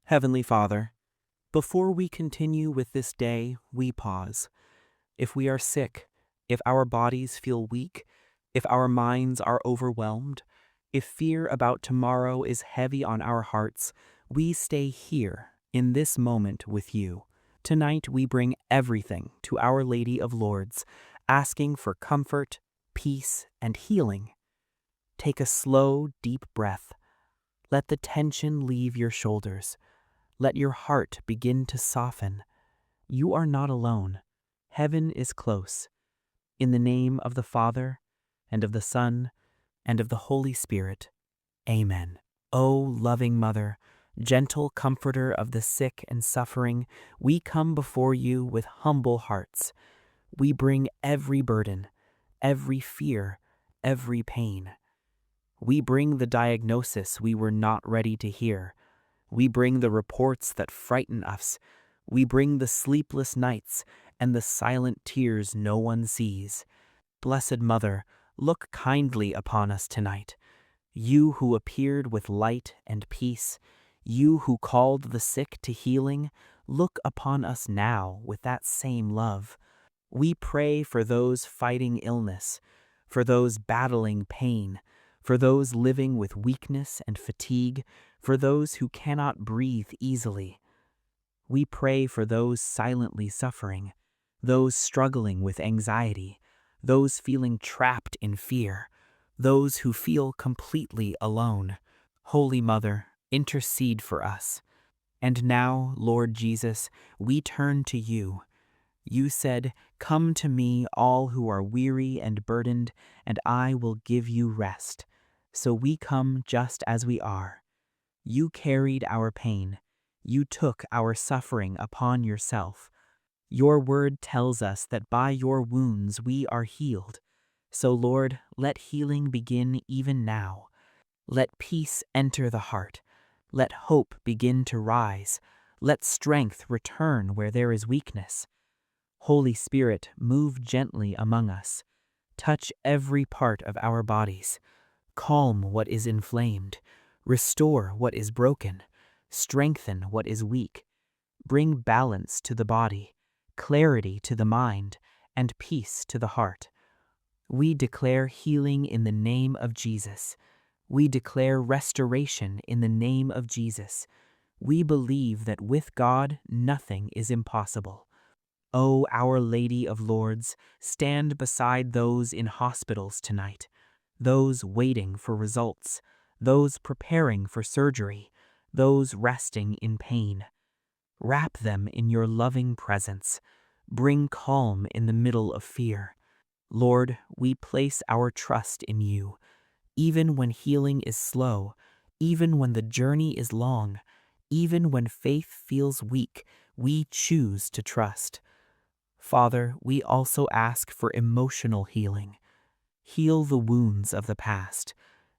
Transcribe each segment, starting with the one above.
Heavenly Father, before we continue with this day, we pause. If we are sick, if our bodies feel weak, if our minds are overwhelmed, if fear about tomorrow is heavy on our hearts, we stay here in this moment with you. Tonight we bring everything to Our Lady of Lourdes, asking for comfort, peace, and healing. Take a slow, deep breath. Let the tension leave your shoulders. Let your heart begin to soften. You are not alone. Heaven is close. In the name of the Father, and of the Son, and of the Holy Spirit. Amen. O loving Mother, gentle comforter of the sick and suffering, we come before you with humble hearts. We bring every burden, every fear, every pain. We bring the diagnosis we were not ready to hear. We bring the reports that frighten us. We bring the sleepless nights and the silent tears no one sees. Blessed Mother, look kindly upon us tonight. You who appeared with light and peace, you who called the sick to healing, look upon us now with that same love. We pray for those fighting illness, for those battling pain, for those living with weakness and fatigue, for those who cannot breathe easily. We pray for those silently suffering, those struggling with anxiety, those feeling trapped in fear, those who feel completely alone. Holy Mother, intercede for us. And now, Lord Jesus, we turn to you. You said, "Come to me, all who are weary and burdened, and I will give you rest." So we come just as we are. You carried our pain. You took our suffering upon yourself. Your word tells us that by your wounds we are healed. So, Lord, let healing begin even now. Let peace enter the heart. Let hope begin to rise. Let strength return where there is weakness. Holy Spirit, move gently among us. Touch every part of our bodies. Calm what is inflamed. Restore what is broken. Strengthen what is weak. Bring balance to the body, clarity to the mind, and peace to the heart. We declare healing in the name of Jesus. We declare restoration in the name of Jesus. We believe that with God nothing is impossible. O Our Lady of Lourdes, stand beside those in hospitals tonight, those waiting for results, those preparing for surgery, those resting in pain. Wrap them in your loving presence. Bring calm in the middle of fear. Lord, we place our trust in you. Even when healing is slow, even when the journey is long, even when faith feels weak, we choose to trust. Father, we also ask for emotional healing. Heal the wounds of the past.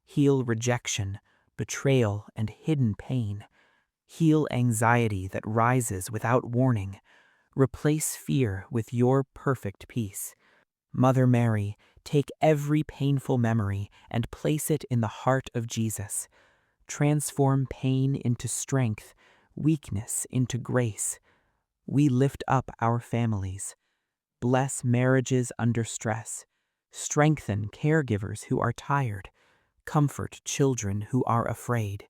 Heal rejection, betrayal, and hidden pain. Heal anxiety that rises without warning. Replace fear with your perfect peace. Mother Mary, take every painful memory and place it in the heart of Jesus. Transform pain into strength, weakness into grace. We lift up our families. Bless marriages under stress. Strengthen caregivers who are tired. Comfort children who are afraid.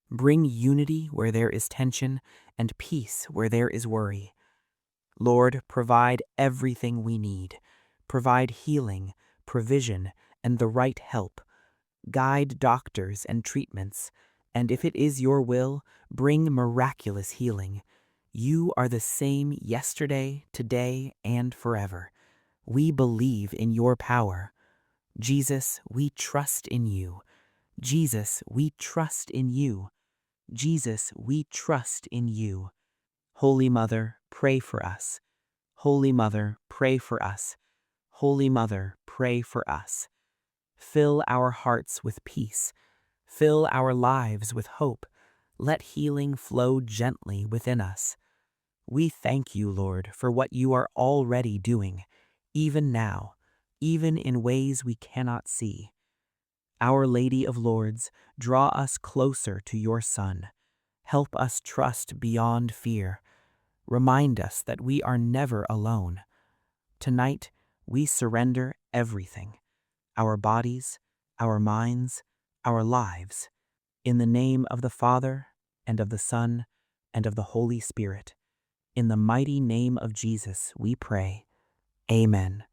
Bring unity where there is tension and peace where there is worry. Lord, provide everything we need. Provide healing, provision, and the right help. Guide doctors and treatments, and if it is your will, bring miraculous healing. You are the same yesterday, today, and forever. We believe in your power. Jesus, we trust in you. Jesus, we trust in you. Jesus, we trust in you. Holy Mother, pray for us. Holy Mother, pray for us. Holy Mother, pray for us. Fill our hearts with peace. Fill our lives with hope. Let healing flow gently within us. We thank you, Lord, for what you are already doing, even now, even in ways we cannot see. Our Lady of Lourdes, draw us closer to your Son. Help us trust beyond fear. Remind us that we are never alone. Tonight, we surrender everything, our bodies, our minds, our lives, in the name of the Father, and of the Son, and of the Holy Spirit. In the mighty name of Jesus, we pray. Amen.